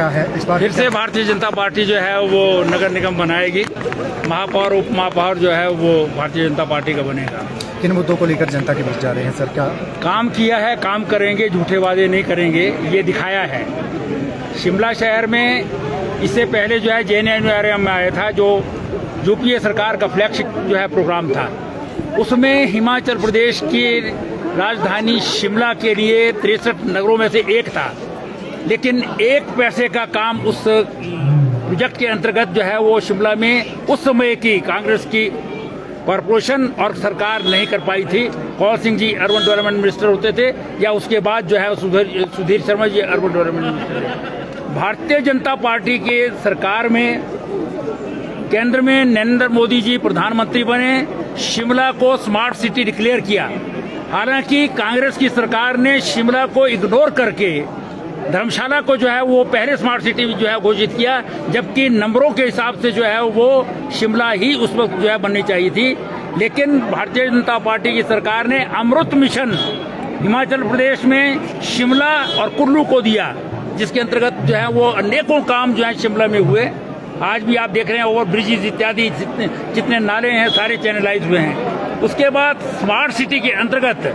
क्या है इस बार? फिर से भारतीय जनता पार्टी जो है वो नगर निगम बनाएगी। महापौर उप महापौर जो है वो भारतीय जनता पार्टी का बनेगा। किन मुद्दों को लेकर जनता के बीच जा रहे हैं सर? क्या काम किया है, काम करेंगे, झूठे वादे नहीं करेंगे, ये दिखाया है। शिमला शहर में इससे पहले जो है JNNURM में आया था, जो यूपीए सरकार का फ्लैगशिप जो है प्रोग्राम था। उसमें हिमाचल प्रदेश की राजधानी शिमला के लिए 63 नगरों में से एक था, लेकिन 1 पैसे का काम उस प्रोजेक्ट के अंतर्गत जो है वो शिमला में उस समय की कांग्रेस की कॉरपोरेशन और सरकार नहीं कर पाई थी। Kaul Singh ji urban development minister होते थे, या उसके बाद जो है Sudhir Sharma ji urban development minister थे। भारतीय जनता पार्टी के सरकार में केंद्र में नरेंद्र मोदी जी प्रधानमंत्री बने, शिमला को स्मार्ट सिटी डिक्लेयर किया। हालांकि कांग्रेस की सरकार ने शिमला को इग्नोर करके धर्मशाला को जो है वो पहले स्मार्ट सिटी जो है घोषित किया, जबकि नंबरों के हिसाब से जो है वो शिमला ही उस वक्त जो है बननी चाहिए थी। लेकिन भारतीय जनता पार्टी की सरकार ने अमृत मिशन हिमाचल प्रदेश में शिमला और कुल्लू को दिया, जिसके अंतर्गत जो है वो अनेकों काम जो है शिमला में हुए। आज भी आप देख रहे हैं ओवर ब्रिजेज इत्यादि जितने नाले हैं सारे चैनलाइज हुए हैं। उसके बाद स्मार्ट सिटी के अंतर्गत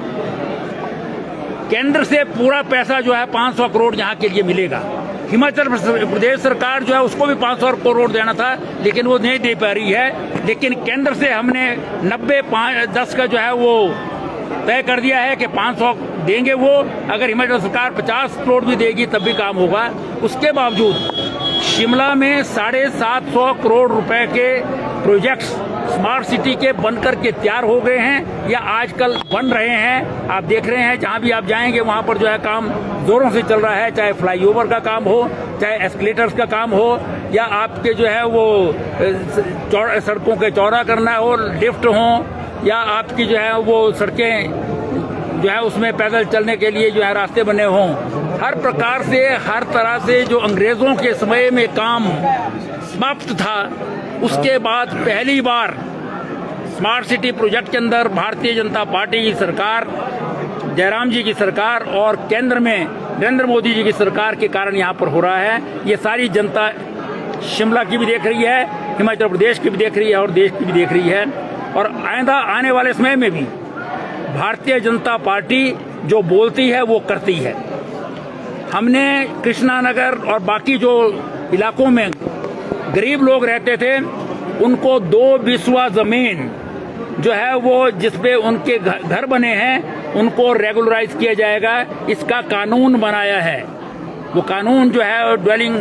केंद्र से पूरा पैसा जो है 500 करोड़ यहाँ के लिए मिलेगा। हिमाचल प्रदेश सरकार जो है उसको भी 500 करोड़ देना था, लेकिन वो नहीं दे पा रही है। लेकिन केंद्र से हमने 90-10 का जो है वो तय कर दिया है कि 500 देंगे वो। अगर हिमाचल सरकार 50 करोड़ भी देगी तब भी काम होगा। उसके बावजूद शिमला में 750 करोड़ रुपए के प्रोजेक्ट्स स्मार्ट सिटी के बनकर के तैयार हो गए हैं या आजकल बन रहे हैं। आप देख रहे हैं जहां भी आप जाएंगे वहां पर जो है काम जोरों से चल रहा है, चाहे फ्लाईओवर का काम हो, चाहे एस्केलेटर्स का काम हो, या आपके जो है वो सड़कों के चौड़ा करना हो, लिफ्ट हो, या आपकी जो है वो सड़कें जो है उसमें पैदल चलने के लिए जो है रास्ते बने हों। हर प्रकार से हर तरह से जो अंग्रेजों के समय में काम समाप्त था, उसके बाद पहली बार स्मार्ट सिटी प्रोजेक्ट के अंदर भारतीय जनता पार्टी की सरकार, जयराम जी की सरकार और केंद्र में नरेंद्र मोदी जी की सरकार के कारण यहाँ पर हो रहा है। ये सारी जनता शिमला की भी देख रही है, हिमाचल प्रदेश की भी देख रही है और देश की भी देख रही है। और आइंदा आने वाले समय में भी भारतीय जनता पार्टी जो बोलती है वो करती है। हमने कृष्णा नगर और बाकी जो इलाकों में गरीब लोग रहते थे, उनको 2 बिस्वा जमीन जो है वो जिसपे उनके घर बने हैं उनको रेगुलराइज किया जाएगा। इसका कानून बनाया है। वो कानून जो है ड्वेलिंग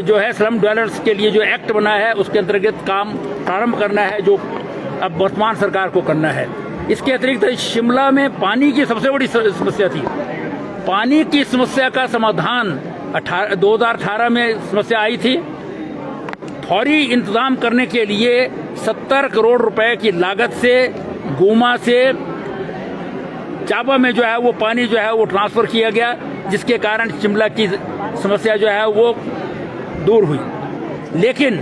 जो है स्लम ड्वेलर्स के लिए जो एक्ट बना है, उसके अंतर्गत काम प्रारंभ करना है, जो अब वर्तमान सरकार को करना है। इसके अतिरिक्त शिमला में पानी की सबसे बड़ी समस्या थी। पानी की समस्या का समाधान 2018 में समस्या आई थी। फौरी इंतजाम करने के लिए 70 करोड़ रुपए की लागत से गोमा से चाबा में जो है वो पानी जो है वो ट्रांसफर किया गया, जिसके कारण शिमला की समस्या जो है वो दूर हुई। लेकिन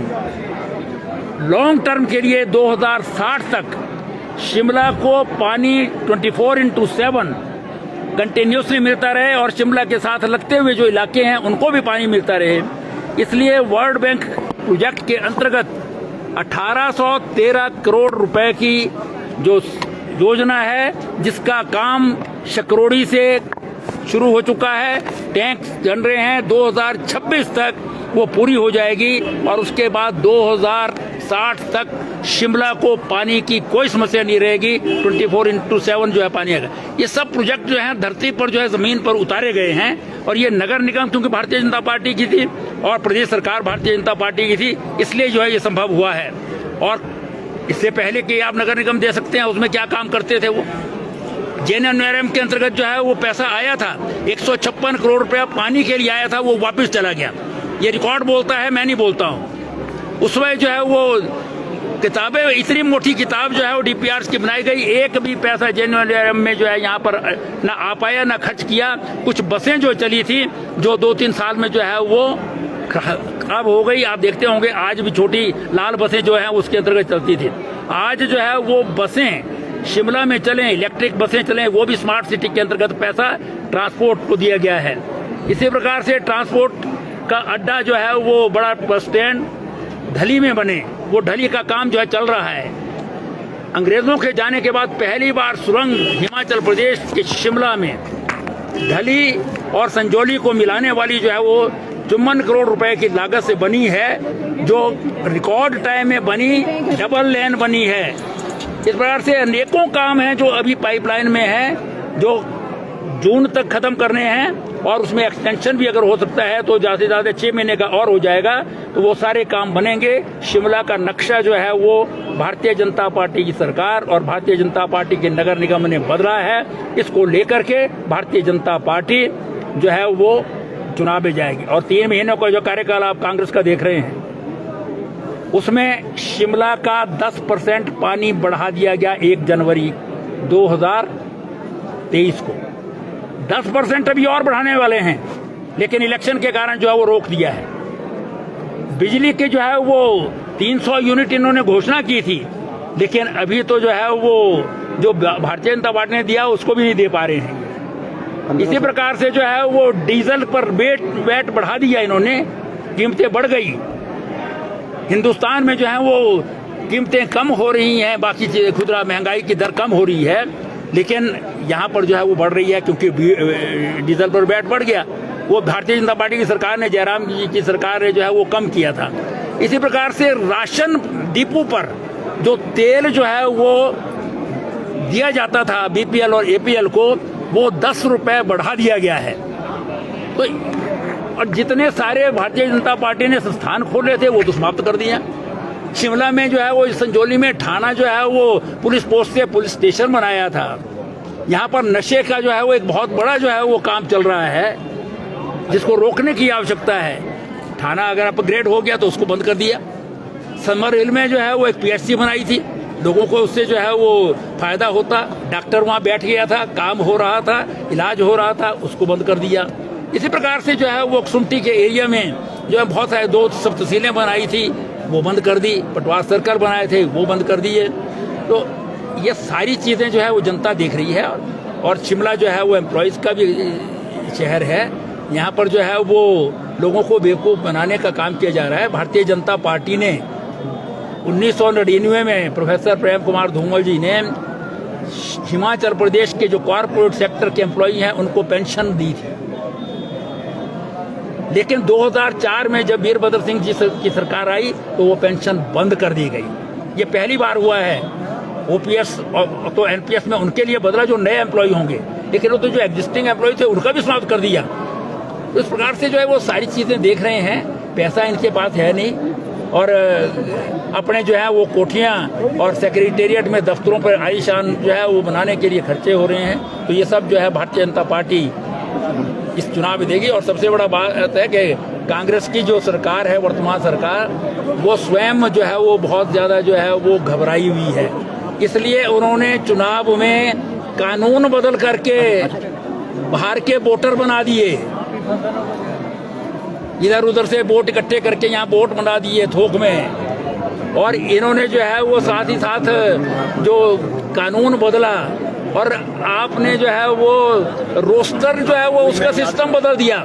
लॉन्ग टर्म के लिए 2060 तक शिमला को पानी 24/7 कंटिन्यूसली मिलता रहे और शिमला के साथ लगते हुए जो इलाके हैं उनको भी पानी मिलता रहे। इसलिए वर्ल्ड बैंक प्रोजेक्ट के अंतर्गत 1813 करोड़ रुपए की जो योजना है, जिसका काम शकरोड़ी से शुरू हो चुका है, टैंक बन रहे हैं, 2026 तक वो पूरी हो जाएगी और उसके बाद 2060 तक शिमला को पानी की कोई समस्या नहीं रहेगी। 24/7 जो है पानी आएगा। ये सब प्रोजेक्ट जो है धरती पर जो है जमीन पर उतारे गए हैं और ये नगर निगम क्योंकि भारतीय जनता पार्टी की थी और प्रदेश सरकार भारतीय जनता पार्टी की थी, इसलिए जो है ये संभव हुआ है। और इससे पहले कि आप नगर निगम दे सकते हैं, उसमें क्या काम करते थे वो JNNURM के अंतर्गत जो है वो पैसा आया था, 156 करोड़ रुपया पानी के लिए आया था, वो वापस चला गया। ये रिकॉर्ड बोलता है, मैं नहीं बोलता हूँ। उसमें जो है वो किताबें, इतनी मोटी किताब जो है वो DPRs की बनाई गई, एक भी पैसा JNNURM में जो है यहाँ पर ना आ पाया ना खर्च किया। कुछ बसें जो चली थी जो 2-3 साल में जो है वो खराब हो गई। आप देखते होंगे आज भी छोटी लाल बसें जो है उसके अंतर्गत चलती थी। आज जो है वो बसें शिमला में चलें, इलेक्ट्रिक बसें चलें, वो भी स्मार्ट सिटी के अंतर्गत पैसा ट्रांसपोर्ट को दिया गया है। इसी प्रकार से ट्रांसपोर्ट का अड्डा जो है वो बड़ा बस स्टैंड ढली में बने, वो ढली का काम जो है चल रहा है। अंग्रेजों के जाने के बाद पहली बार सुरंग हिमाचल प्रदेश के शिमला में ढली और संजौली को मिलाने वाली जो है वो 54 करोड़ रुपए की लागत से बनी है, जो रिकॉर्ड टाइम में बनी, डबल लेन बनी है। इस प्रकार से अनेकों काम हैं जो अभी पाइपलाइन में है, जो जून तक खत्म करने हैं, और उसमें एक्सटेंशन भी अगर हो सकता है तो ज़्यादा से ज़्यादा 6 महीने का और हो जाएगा, तो वो सारे काम बनेंगे। शिमला का नक्शा जो है वो भारतीय जनता पार्टी की सरकार और भारतीय जनता पार्टी के नगर निगम ने बदला है। इसको लेकर के भारतीय जनता पार्टी जो है वो चुनाव में जाएगी। और 3 महीनों का जो कार्यकाल आप कांग्रेस का देख रहे हैं, उसमें शिमला का 10% पानी बढ़ा दिया गया 1 जनवरी 2023 को। 10% अभी और बढ़ाने वाले हैं, लेकिन इलेक्शन के कारण जो है वो रोक दिया है। बिजली के जो है वो 300 यूनिट इन्होंने घोषणा की थी, लेकिन अभी तो जो है वो जो भारतीय जनता पार्टी ने दिया उसको भी नहीं दे पा रहे हैं। इसी प्रकार से जो है वो डीजल पर वैट बढ़ा दिया इन्होंने, कीमतें बढ़ गई। हिंदुस्तान में जो है वो कीमतें कम हो रही हैं, बाकी खुदरा महंगाई की दर कम हो रही है, लेकिन यहाँ पर जो है वो बढ़ रही है क्योंकि डीजल पर वैट बढ़ गया। वो भारतीय जनता पार्टी की सरकार ने, जयराम जी की सरकार ने जो है वो कम किया था। इसी प्रकार से राशन डिपो पर जो तेल जो है वो दिया जाता था बीपीएल और एपीएल को, वो 10 रुपए बढ़ा दिया गया है। तो और जितने सारे भारतीय जनता पार्टी ने संस्थान खोले थे वो तो समाप्त कर दिया। शिमला में जो है वो संजौली में थाना जो है वो पुलिस पोस्ट से पुलिस स्टेशन बनाया था। यहाँ पर नशे का जो है वो एक बहुत बड़ा जो है वो काम चल रहा है, जिसको रोकने की आवश्यकता है। थाना अगर अपग्रेड हो गया तो उसको बंद कर दिया। समर हिल में जो है वो एक पीएचसी बनाई थी, लोगों को उससे जो है वो फायदा होता, डॉक्टर वहाँ बैठ गया था, काम हो रहा था, इलाज हो रहा था, उसको बंद कर दिया। इसी प्रकार से जो है वो सुमटी के एरिया में जो है बहुत सारे 2 सब तहसीलें बनाई थी, वो बंद कर दी। पटवार सर्कल बनाए थे, वो बंद कर दिए। तो ये सारी चीज़ें जो है वो जनता देख रही है। और शिमला जो है वो एम्प्लॉयज़ का भी शहर है। यहाँ पर जो है वो लोगों को बेवकूफ़ बनाने का काम किया जा रहा है। भारतीय जनता पार्टी ने 1999 में प्रोफेसर प्रेम कुमार धूमल जी ने हिमाचल प्रदेश के जो कॉर्पोरेट सेक्टर के एम्प्लॉई हैं उनको पेंशन दी थी, लेकिन 2004 में जब वीरभद्र सिंह जी की सरकार आई तो वो पेंशन बंद कर दी गई। ये पहली बार हुआ है। ओपीएस तो एनपीएस में उनके लिए बदला जो नए एम्प्लॉय होंगे, लेकिन वो तो जो एग्जिस्टिंग एम्प्लॉय थे उनका भी समाप्त कर दिया। तो इस प्रकार से जो है वो सारी चीज़ें देख रहे हैं। पैसा इनके पास है नहीं, और अपने जो है वो कोठियाँ और सेक्रेटेरिएट में दफ्तरों पर आलीशान जो है वो बनाने के लिए खर्चे हो रहे हैं। तो ये सब जो है भारतीय जनता पार्टी इस चुनाव में देगी। और सबसे बड़ा बात है कि कांग्रेस की जो सरकार है, वर्तमान सरकार, वो स्वयं जो है वो बहुत ज़्यादा जो है वो घबराई हुई है। इसलिए उन्होंने चुनाव में कानून बदल करके बाहर के वोटर बना दिए, इधर उधर से वोट इकट्ठे करके यहाँ वोट बना दिए थोक में। और इन्होंने जो है वो साथ ही साथ जो कानून बदला, और आपने जो है वो रोस्टर जो है वो उसका सिस्टम बदल दिया।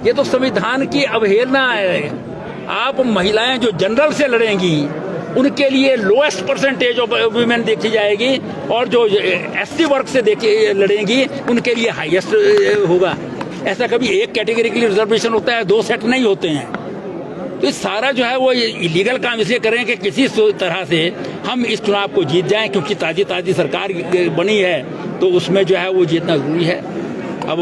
ये तो संविधान की अवहेलना है। आप महिलाएं जो जनरल से लड़ेंगी उनके लिए लोएस्ट परसेंटेज ऑफ वुमेन देखी जाएगी, और जो एससी वर्ग से लड़ेंगी उनके लिए हाईएस्ट होगा। ऐसा कभी एक कैटेगरी के लिए रिजर्वेशन होता है, 2 सेट नहीं होते हैं। तो ये सारा जो है वो इलीगल काम इसलिए करें कि किसी तरह से हम इस चुनाव को जीत जाएं, क्योंकि ताजी सरकार बनी है तो उसमें जो है वो जीतना जरूरी है। अब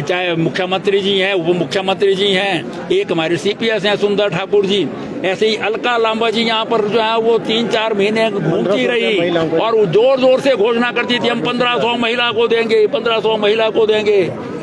चाहे मुख्यमंत्री जी हैं, उप मुख्यमंत्री जी हैं, एक हमारे सीपीएस हैं सुंदर ठाकुर जी, ऐसे ही अलका लांबा जी यहाँ पर जो है वो 3-4 महीने घूमती रही और जोर जोर से घोषणा करती थी हम 1500 महिला को देंगे, 1500 महिला को देंगे।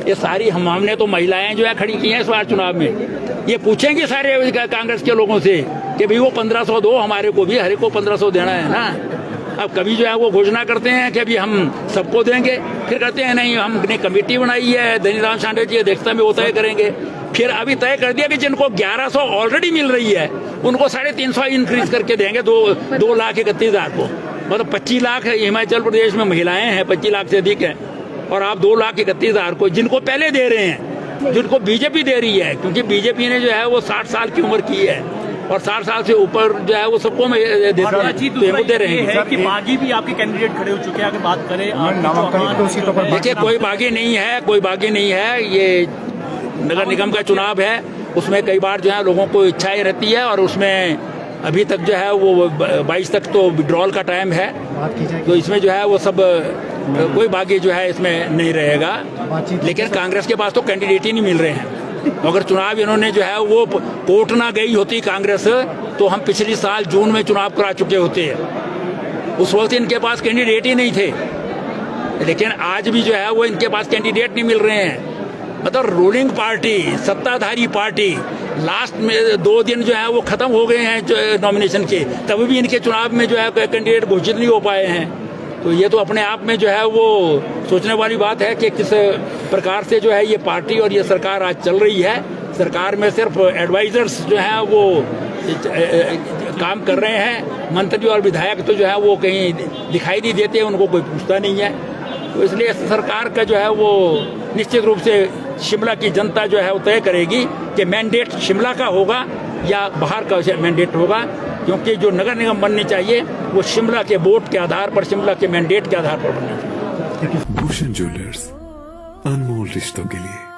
ये सारी हमने तो महिलाएं जो है खड़ी की हैं इस बार चुनाव में। ये पूछेंगे सारे कांग्रेस के लोगों से कि भाई वो 1500 दो, हमारे को भी, हरे को 1500 देना है ना। अब कभी जो है वो घोषणा करते हैं कि अभी हम सबको देंगे, फिर कहते हैं नहीं हमने कमेटी बनाई है, धनीराम शांडे जी अध्यक्षता में वो तय करेंगे। फिर अभी तय कर दिया कि जिनको 1100 ऑलरेडी मिल रही है उनको 350 इंक्रीज करके देंगे 2,31,000 को। मतलब 25 लाख हिमाचल प्रदेश में महिलाएं हैं, 25 लाख से अधिक है, और आप 2,31,000 को जिनको पहले दे रहे हैं जिनको बीजेपी दे रही है, क्योंकि बीजेपी ने जो है वो 60 साल की उम्र की है और 60 साल से ऊपर जो है वो सबको देते हैं, तो वो दे रहे हैं कि बागी भी आपके कैंडिडेट खड़े हो चुके हैं। अगर बात करें देखिए, कोई बागी नहीं है, कोई बागी नहीं है। ये नगर निगम का चुनाव है, उसमें कई बार जो है लोगों को इच्छाएं रहती है और उसमें अभी तक जो है वो 22 तक तो विड्रॉल का टाइम है, तो इसमें जो है वो सब कोई बागी जो है इसमें नहीं रहेगा। लेकिन कांग्रेस के पास तो कैंडिडेट ही नहीं मिल रहे हैं। अगर चुनाव इन्होंने जो है वो कोर्ट ना गई होती कांग्रेस, तो हम पिछले साल जून में चुनाव करा चुके होते। उस वक्त इनके पास कैंडिडेट ही नहीं थे, लेकिन आज भी जो है वो इनके पास कैंडिडेट नहीं मिल रहे हैं। मतलब रूलिंग पार्टी, सत्ताधारी पार्टी, लास्ट में 2 दिन जो है वो खत्म हो गए हैं नॉमिनेशन के, तभी भी इनके चुनाव में जो है कैंडिडेट घोषित नहीं हो पाए हैं। तो ये तो अपने आप में जो है वो सोचने वाली बात है कि किस प्रकार से जो है ये पार्टी और ये सरकार आज चल रही है। सरकार में सिर्फ एडवाइजर्स जो हैं वो काम कर रहे हैं, मंत्री और विधायक तो जो है वो कहीं दिखाई नहीं देते, उनको कोई पूछता नहीं है। तो इसलिए सरकार का जो है वो निश्चित रूप से शिमला की जनता जो है वो तय करेगी कि मैंडेट शिमला का होगा या बाहर का मैंडेट होगा, क्योंकि जो नगर निगम बननी चाहिए वो शिमला के वोट के आधार पर, शिमला के मैंडेट के आधार पर बननी चाहिए। भूषण ज्वेलर्स, अनमोल रिश्तों के लिए।